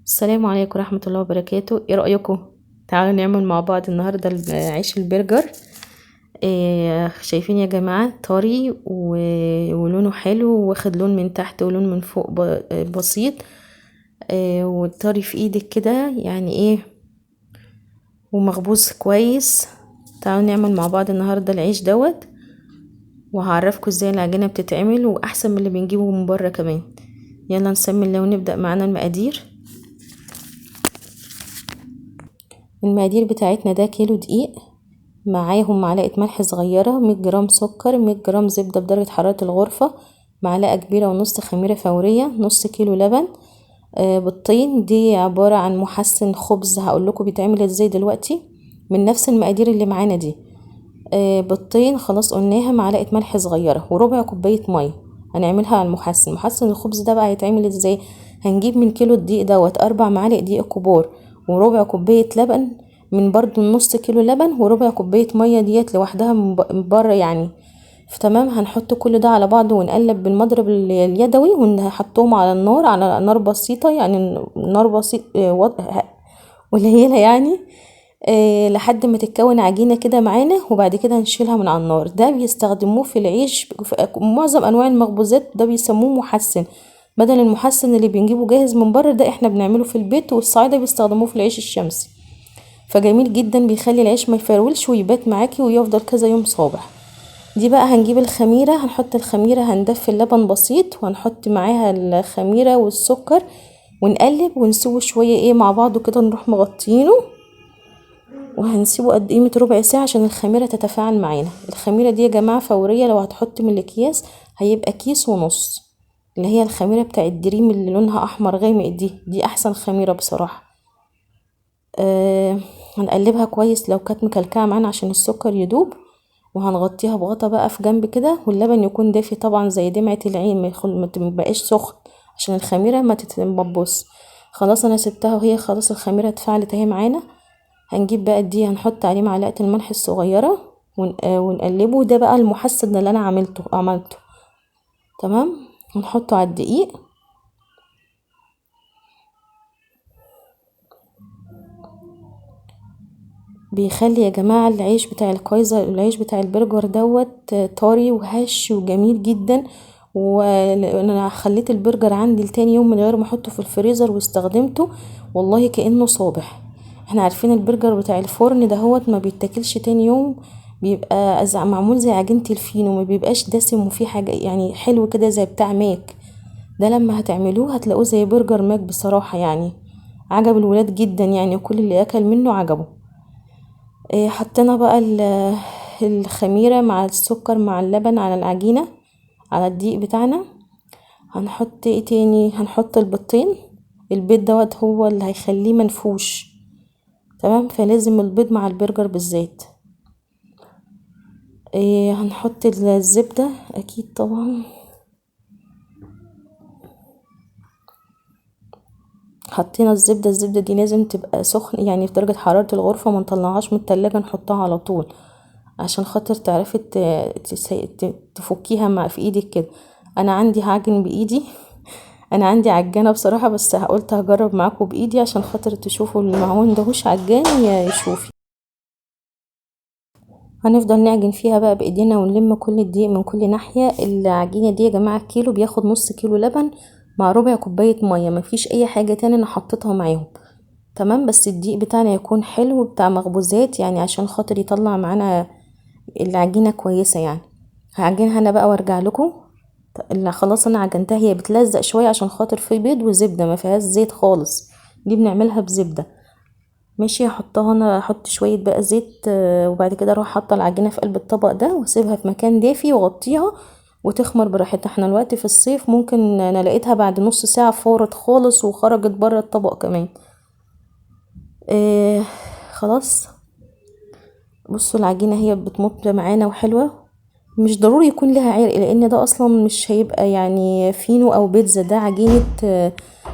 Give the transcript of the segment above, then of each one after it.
السلام عليكم ورحمة الله وبركاته. ايه رأيكم؟ تعالوا نعمل مع بعض النهاردة عيش البرجر. شايفين يا جماعة طري ولونه حلو، واخد لون من تحت ولون من فوق بسيط. والطري في ايدك كده يعني ايه، ومخبوز كويس. تعالوا نعمل مع بعض النهاردة العيش دوت، وهعرفكم ازاي العجينة بتتعمل، واحسن من اللي بنجيبه من بره كمان. يلا نسمي الله ونبدأ معانا المقادير. المقادير بتاعتنا ده كيلو دقيق، معاهم معلقة ملح صغيرة، 100 جرام سكر، 100 جرام زبدة بدرجة حرارة الغرفة، معلقة كبيرة ونص خميرة فورية، نص كيلو لبن، بالطين. دي عبارة عن محسن خبز، هقولكوا بيتعمل ازاي دلوقتي من نفس المقادير اللي معانا دي. بالطين خلاص قلناها، معلقة ملح صغيرة، وربع كوباية مية. هنعملها على المحسن. محسن الخبز ده بقى هيتعمل ازاي؟ هنجيب من كيلو الدقيق دوت 4 معالق دقيق كبار، وربع كوباية لبن، من برضو نص كيلو لبن، وربع كوباية مية ديت لوحدها من بره يعني. تمام. هنحط كل ده على بعضه ونقلب بالمضرب اليدوي، ونحطهم على النار، على نار بسيطة يعني، نار بسيط قليلة يعني، لحد ما تتكون عجينة كده معانا، وبعد كده نشيلها من على النار. ده بيستخدموه في العيش في معظم انواع المخبوزات، ده بيسموه محسن بدل المحسن اللي بنجيبه جاهز من بره. ده احنا بنعمله في البيت، والصعايدة بيستخدموه في العيش الشمسي، فجميل جدا، بيخلي العيش ما يفرولش ويبات معاكي ويفضل كذا يوم صابح. دي بقى هنجيب الخميرة، هنحط الخميرة، هندفي اللبن بسيط، وهنحط معاها الخميرة والسكر، ونقلب ونسيبه شوية ايه مع بعضه كده، نروح مغطينه، وهنسيبه قد قيمة ربع ساعة عشان الخميرة تتفاعل معانا. الخميرة دي يا جماعة فورية، لو هتحط من الاكياس هيبقى كيس ونص، اللي هي الخميرة بتاع الدريم اللي لونها احمر غامق، دي احسن خميرة بصراحة. هنقلبها كويس لو كانت مكلكعة معانا عشان السكر يدوب، وهنغطيها بغطا بقى في جنب كده، واللبن يكون دافي طبعا زي دمعة العين، ما تبقاش سخن عشان الخميرة ما تتبص. خلاص انا سبتها وهي خلاص الخميرة اتفعلت اهي معانا. هنجيب بقى دي، هنحط عليه معلقة الملح الصغيرة، ونقلبه. ده بقى المحسن اللي انا عملته. تمام. ونحطه على الدقيق. بيخلي يا جماعة العيش بتاع الكايزر، العيش بتاع البرجر دوت طري وهش وجميل جدا. وانا خليت البرجر عندي لتاني يوم من غير ما احطه في الفريزر، واستخدمته والله كأنه صابح. احنا عارفين البرجر بتاع الفرن دهوت ما بيتاكلش تاني يوم، بيبقى معمول زي عجينة الفينو، ما بيبقاش دسم وفيه حاجة يعني حلو كده زي بتاع ماك. ده لما هتعملوه هتلاقوه زي برجر ماك بصراحة يعني. عجب الولاد جدا يعني، وكل اللي اكل منه عجبه. حطينا بقى الخميرة مع السكر مع اللبن على العجينة، على الدقيق بتاعنا. هنحط ايه تاني؟ هنحط البيضتين. البيض دوت هو اللي هيخليه منفوش. تمام. فلازم البيض مع البرجر بالذات. هنحط الزبدة اكيد طبعا. حطينا الزبدة دي لازم تبقى سخن يعني في درجة حرارة الغرفة، ما نطلعهاش من التلاجة، نحطها على طول عشان خاطر تعرفي تفكيها مع في ايدك كده. انا عندي هعجن بايدي انا عندي عجانة بصراحة، بس قلت هجرب معاكم بايدي عشان خاطر تشوفوا اللي معون دهوش عجان يشوفي. هنفضل نعجن فيها بقى بايدينا، ونلم كل الدقيق من كل ناحية. العجينة دي يا جماعة كيلو بياخد نص كيلو لبن مع ربع كوباية مية، مفيش اي حاجة تاني انا حطيتها معاهم. تمام. بس الدقيق بتاعنا يكون حلو بتاع مخبوزات يعني، عشان خاطر يطلع معانا العجينة كويسة يعني. هعجنها انا بقى وارجع لكم. اللي خلاص انا عجنتها، هي بتلزق شوية عشان خاطر في بيض وزبدة، ما فيهاش زيت خالص، دي بنعملها بزبدة. ماشي. هحطها انا، احط شوية بقى زيت، وبعد كده اروح حاطة العجينة في قلب الطبق ده، واسيبها في مكان دافي واغطيها وتخمر براحتها. احنا الوقت في الصيف ممكن انا لقيتها بعد نص ساعة فورت خالص وخرجت بره الطبق كمان. آه خلاص. بصوا العجينة هي بتمط معانا وحلوة. مش ضروري يكون لها عرق، لان ده اصلا مش هيبقى يعني فينو او بيتزا، ده عجينة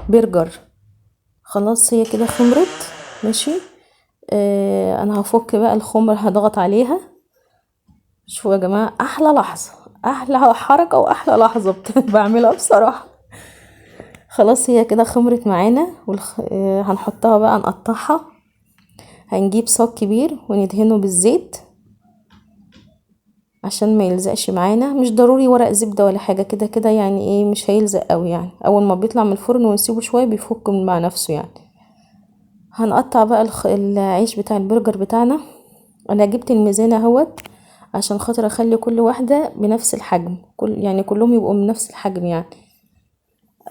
برجر. خلاص هي كده خمرت. ماشي. انا هفك بقى الخمر، هضغط عليها. شوفوا يا جماعة، احلى لحظة، احلى حركة واحلى لحظة بعملها بصراحة. خلاص هي كده خمرت معانا هنحطها بقى نقطعها. هنجيب صاج كبير وندهنه بالزيت عشان ما يلزقش معانا. مش ضروري ورق زبدة ولا حاجة، كده كده يعني ايه مش هيلزق قوي يعني. اول ما بيطلع من الفرن ونسيبه شوية بيفك مع نفسه يعني. هنقطع بقى العيش بتاع البرجر بتاعنا. انا جبت الميزان اهوت عشان خاطر اخلي كل واحدة بنفس الحجم، يعني كلهم يبقوا من نفس الحجم يعني.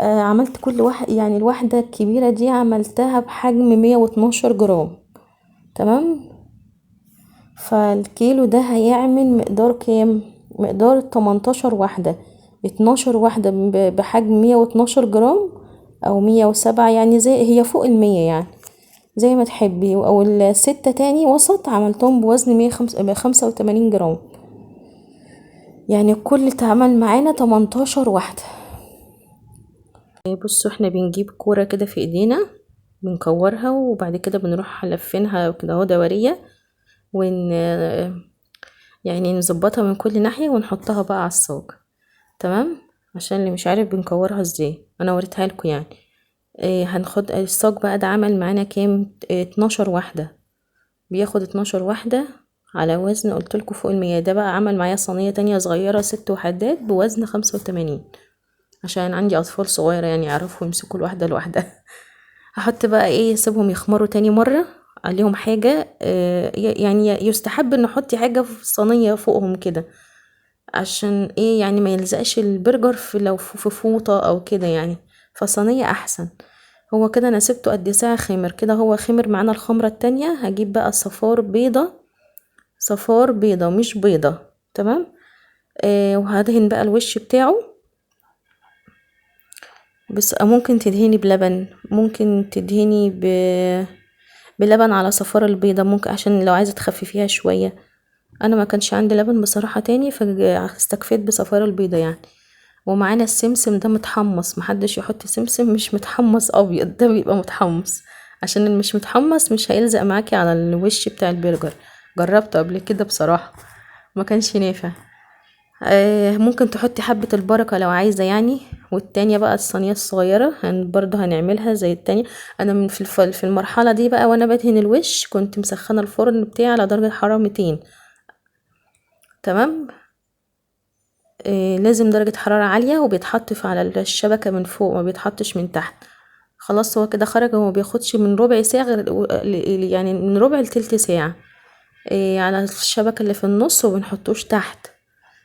عملت كل واحد يعني الواحدة الكبيرة دي عملتها بحجم 112 جرام. تمام. فالكيلو ده هيعمل مقدار كام؟ مقدار 18 واحدة. 12 واحدة بحجم 112 جرام او 107 يعني، زي هي فوق 100 يعني زي ما تحبي. او الستة تاني وسط عملتهم بوزن 185 جرام. يعني كل اتعمل معانا 18 واحدة. بصوا احنا بنجيب كورة كده في ايدينا، بنكورها وبعد كده بنروح لفينها كده اهو دورية، ون يعني نظبطها من كل ناحية ونحطها بقى على الصاج. تمام. عشان اللي مش عارف بنكورها ازاي انا وريتها لكم يعني. هناخد الصاج بقى ده عمل معانا كام؟ 12 واحدة. بياخد 12 واحدة على وزن قلتلكوا فوق 100. ده بقى عمل معايا صينية تانية صغيرة 6 وحدات بوزن 85، عشان عندي اطفال صغيرة يعني يعرفوا يمسكوا الواحدة لوحدها. هحط بقى ايه، اسيبهم يخمروا تاني مرة عليهم حاجة. يعني يستحب ان احطي حاجة في الصينية فوقهم كده، عشان ايه يعني ما يلزقش البرجر في لو في فوطة او كده يعني. فصينية احسن. هو كده انا سبته قد ساعة خمر كده. هو خمر معانا الخمرة التانية. هجيب بقى صفار بيضة، صفار بيضة مش بيضة. تمام. وهدهن بقى الوش بتاعه. بس ممكن تدهني بلبن، ممكن تدهني بلبن على صفار البيضة، ممكن عشان لو عايزة تخففيها شوية. انا ما كانش عندي لبن بصراحة تاني فاستكفيت بصفار البيضة يعني. ومعانا السمسم ده متحمص. محدش يحط سمسم مش متحمص ابيض، ده بيبقى متحمص، عشان اللي مش متحمص مش هيلزق معاكي على الوش بتاع البرجر. جربته قبل كده بصراحة ما كانش نافع. ممكن تحطي حبة البركة لو عايزة يعني. والتانية بقى الصينية الصغيرة برضو هنعملها زي التانية. انا من في المرحلة دي بقى وانا بدهن الوش كنت مسخنة الفرن بتاعي على درجة حرارة 200. تمام. لازم درجة حرارة عالية، وبيتحط على الشبكة من فوق ما بيتحطش من تحت. خلاص هو كده خرج. هو بياخدش من ربع ساعة غير يعني من ربع لتلت ساعة على الشبكة اللي في النص، وبنحطوش تحت.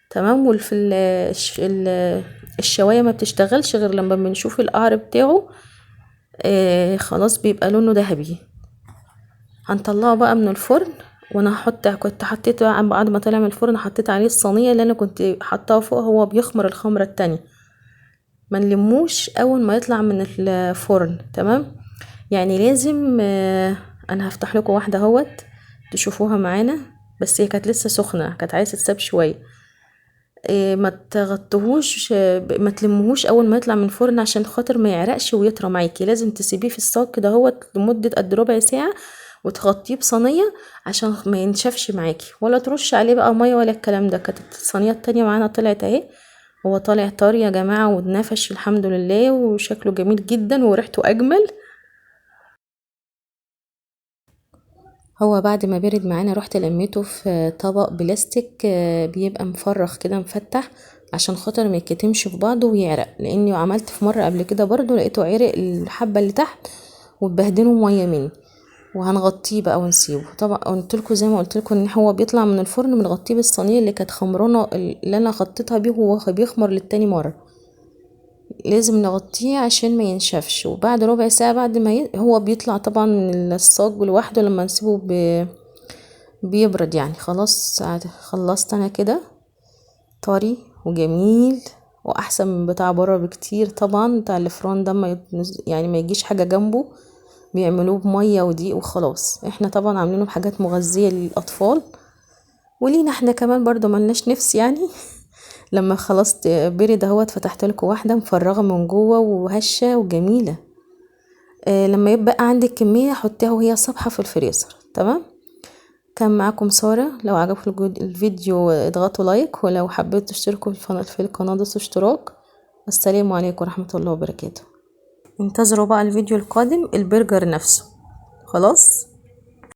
تمام. والفي الشواية ما بتشتغلش غير لما بنشوف القعر بتاعه خلاص بيبقى لونه ذهبي. هنطلعه بقى من الفرن. وانا كنت حطيت بعد ما طلع من الفرن حطيت عليه الصينيه اللي انا كنت حطاها فوق. هو بيخمر الخمره التانية، ما نلموش اول ما يطلع من الفرن. تمام. يعني لازم انا هفتح لكم واحده اهوت تشوفوها معانا. بس هي كانت لسه سخنه، كانت عايزه تتساب شويه. ما تغطوهوش، ما تلموهوش اول ما يطلع من الفرن عشان خاطر ما يعرقش ويطرى معاكي. لازم تسيبيه في الصاج كده هو لمده قد ربع ساعه، وتغطيه بصينيه عشان ما ينشفش معاكي، ولا ترش عليه بقى ميه ولا الكلام ده. كانت الصينيه التانية معانا طلعت اهي. هو طالع طري يا جماعه واتنفش الحمد لله، وشكله جميل جدا وريحته اجمل. هو بعد ما برد معانا رحت لميته في طبق بلاستيك بيبقى مفرغ كده مفتح، عشان خاطر ما يتكتمش في بعضه ويعرق. لاني عملت في مره قبل كده برضو لقيته عرق الحبه اللي تحت واتبهدلوا ميه مني. وهنغطيه بقى ونسيبه. طبعا قلتلكوا زي ما قلتلكوا ان هو بيطلع من الفرن بنغطيه بالصينيه اللي كانت خمرانه اللي انا غطيتها بيه، وهو بيخمر للتاني مره. لازم نغطيه عشان ما ينشفش. وبعد ربع ساعه بعد ما هو بيطلع طبعا من الصاج لوحده لما نسيبه بيبرد يعني. خلاص خلصت انا كده. طري وجميل واحسن من بتاع بره بكتير. طبعا بتاع الفران ده يعني ما يجيش حاجه جنبه. بيعملوه بميه ودقيق وخلاص. احنا طبعا عاملينه بحاجات مغذيه للاطفال ولينا احنا كمان برضو ملناش نفس يعني. لما خلصت برد اهوت فتحت لكم واحده مفرغه من جوه وهشه وجميله. لما يبقى عندك كميه حطيها وهي صابحه في الفريزر. تمام. كان معاكم سارة. لو عجبكم الفيديو اضغطوا لايك، ولو حبيتوا تشتركوا في القناة دوسوا اشتراك. السلام عليكم ورحمة الله وبركاته. انتظروا بقى الفيديو القادم البرجر نفسه. خلاص.